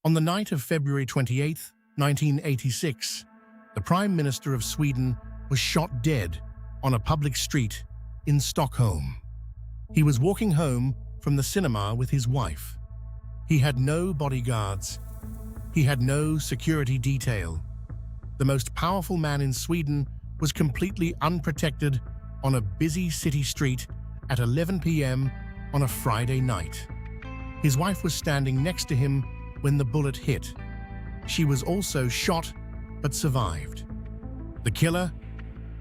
On the night of February 28, 1986, the Prime Minister of Sweden was shot dead on a public street in Stockholm. He was walking home from the cinema with his wife. He had no bodyguards. He had no security detail. The most powerful man in Sweden was completely unprotected on a busy city street at 11 p.m. on a Friday night. His wife was standing next to him when the bullet hit. She was also shot but survived. The killer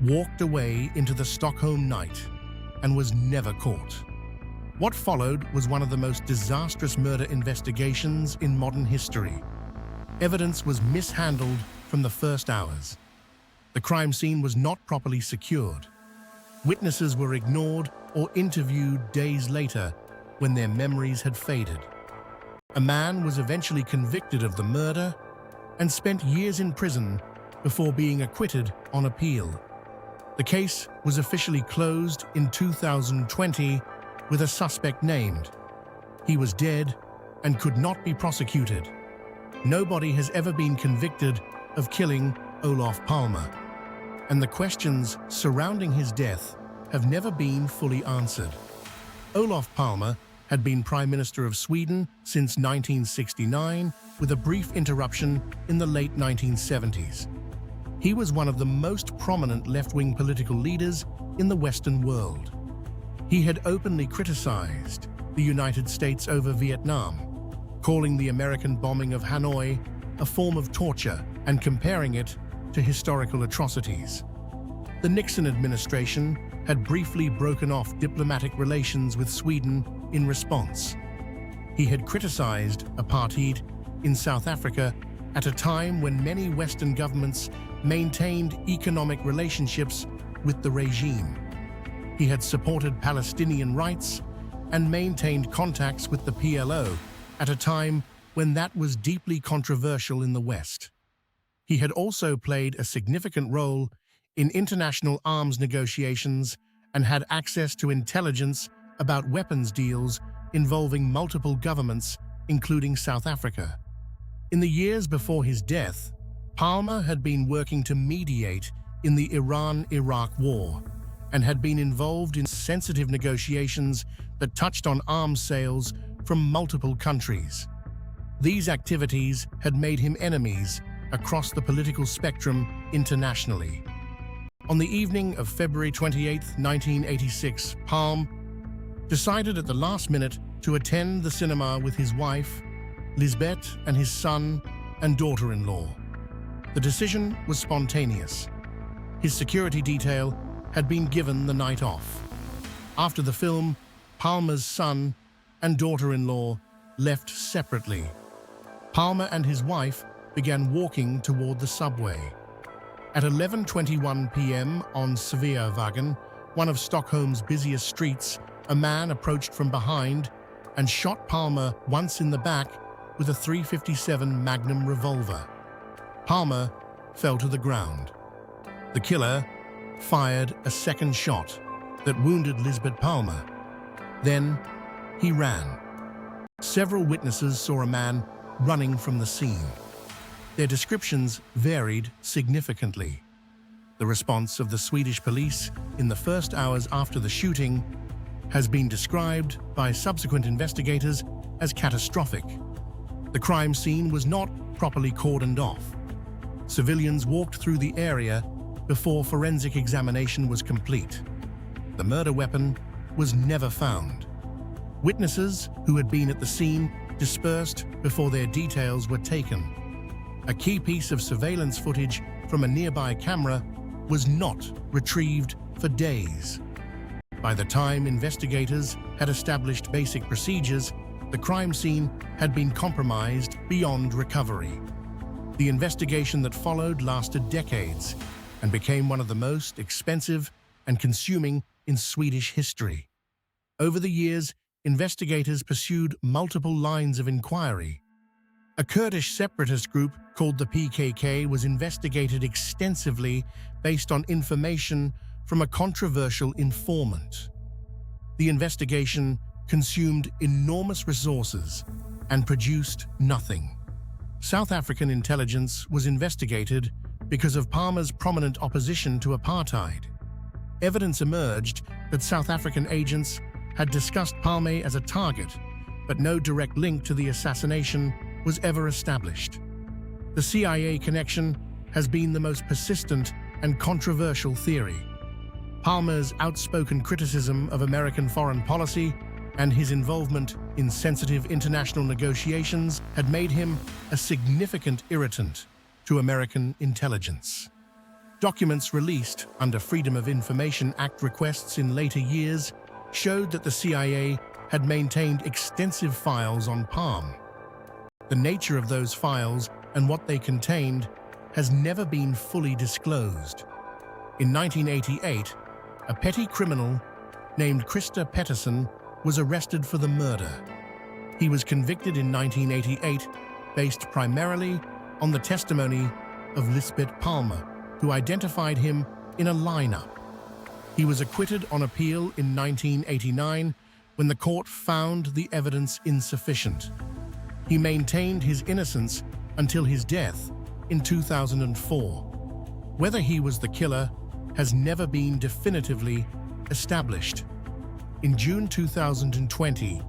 walked away into the Stockholm night and was never caught. What followed was one of the most disastrous murder investigations in modern history. Evidence was mishandled from the first hours. The crime scene was not properly secured. Witnesses were ignored or interviewed days later when their memories had faded. A man was eventually convicted of the murder and spent years in prison before being acquitted on appeal. The case was officially closed in 2020 with a suspect named. He was dead and could not be prosecuted. Nobody has ever been convicted of killing Olof Palme, and the questions surrounding his death have never been fully answered. Olof Palme had been Prime Minister of Sweden since 1969, with a brief interruption in the late 1970s. He was one of the most prominent left-wing political leaders in the Western world. He had openly criticized the United States over Vietnam, calling the American bombing of Hanoi a form of torture and comparing it to historical atrocities. The Nixon administration had briefly broken off diplomatic relations with Sweden in response. He had criticized apartheid in South Africa at a time when many Western governments maintained economic relationships with the regime. He had supported Palestinian rights and maintained contacts with the PLO at a time when that was deeply controversial in the West. He had also played a significant role in international arms negotiations and had access to intelligence about weapons deals involving multiple governments, including South Africa. In the years before his death, Palme had been working to mediate in the Iran-Iraq war and had been involved in sensitive negotiations that touched on arms sales from multiple countries. These activities had made him enemies across the political spectrum internationally. On the evening of February 28, 1986, Palme decided at the last minute to attend the cinema with his wife, Lisbeth, and his son and daughter-in-law. The decision was spontaneous. His security detail had been given the night off. After the film, Palme's son and daughter-in-law left separately. Palme and his wife began walking toward the subway. At 11:21 p.m. on Sveavägen, one of Stockholm's busiest streets, a man approached from behind and shot Palme once in the back with a .357 Magnum revolver. Palme fell to the ground. The killer fired a second shot that wounded Lisbeth Palme. Then he ran. Several witnesses saw a man running from the scene. Their descriptions varied significantly. The response of the Swedish police in the first hours after the shooting has been described by subsequent investigators as catastrophic. The crime scene was not properly cordoned off. Civilians walked through the area before forensic examination was complete. The murder weapon was never found. Witnesses who had been at the scene dispersed before their details were taken. A key piece of surveillance footage from a nearby camera was not retrieved for days. By the time investigators had established basic procedures, the crime scene had been compromised beyond recovery. The investigation that followed lasted decades and became one of the most expensive and consuming in Swedish history. Over the years, investigators pursued multiple lines of inquiry. A Kurdish separatist group called the PKK was investigated extensively based on information from a controversial informant. The investigation consumed enormous resources and produced nothing. South African intelligence was investigated because of Palme's prominent opposition to apartheid. Evidence emerged that South African agents had discussed Palme as a target, but no direct link to the assassination was ever established. The CIA connection has been the most persistent and controversial theory. Palme's outspoken criticism of American foreign policy and his involvement in sensitive international negotiations had made him a significant irritant to American intelligence. Documents released under Freedom of Information Act requests in later years showed that the CIA had maintained extensive files on Palme. The nature of those files and what they contained has never been fully disclosed. In 1988, a petty criminal named Christer Pettersson was arrested for the murder. He was convicted in 1988 based primarily on the testimony of Lisbeth Palme, who identified him in a lineup. He was acquitted on appeal in 1989 when the court found the evidence insufficient. He maintained his innocence until his death in 2004. Whether he was the killer has never been definitively established. In June 2020,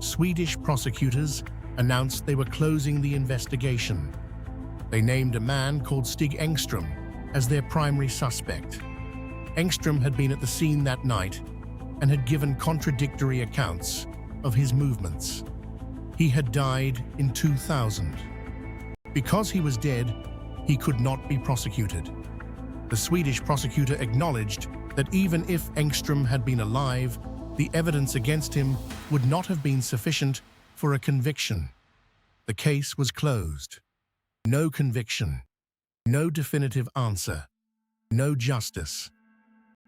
Swedish prosecutors announced they were closing the investigation. They named a man called Stig Engström as their primary suspect. Engström had been at the scene that night and had given contradictory accounts of his movements. He had died in 2000. Because he was dead, he could not be prosecuted. The Swedish prosecutor acknowledged that even if Engström had been alive, the evidence against him would not have been sufficient for a conviction. The case was closed. No conviction. No definitive answer. No justice.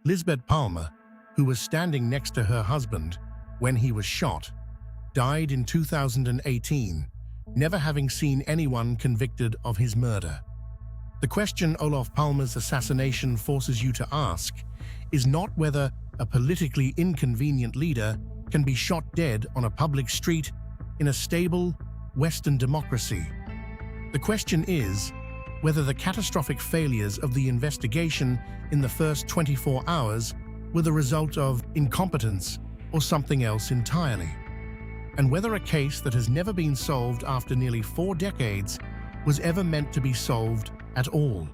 Lisbeth Palme, who was standing next to her husband when he was shot, died in 2018, never having seen anyone convicted of his murder. The question Olof Palme's assassination forces you to ask is not whether a politically inconvenient leader can be shot dead on a public street in a stable Western democracy. The question is whether the catastrophic failures of the investigation in the first 24 hours were the result of incompetence or something else entirely, and whether a case that has never been solved after nearly 4 decades was ever meant to be solved at all.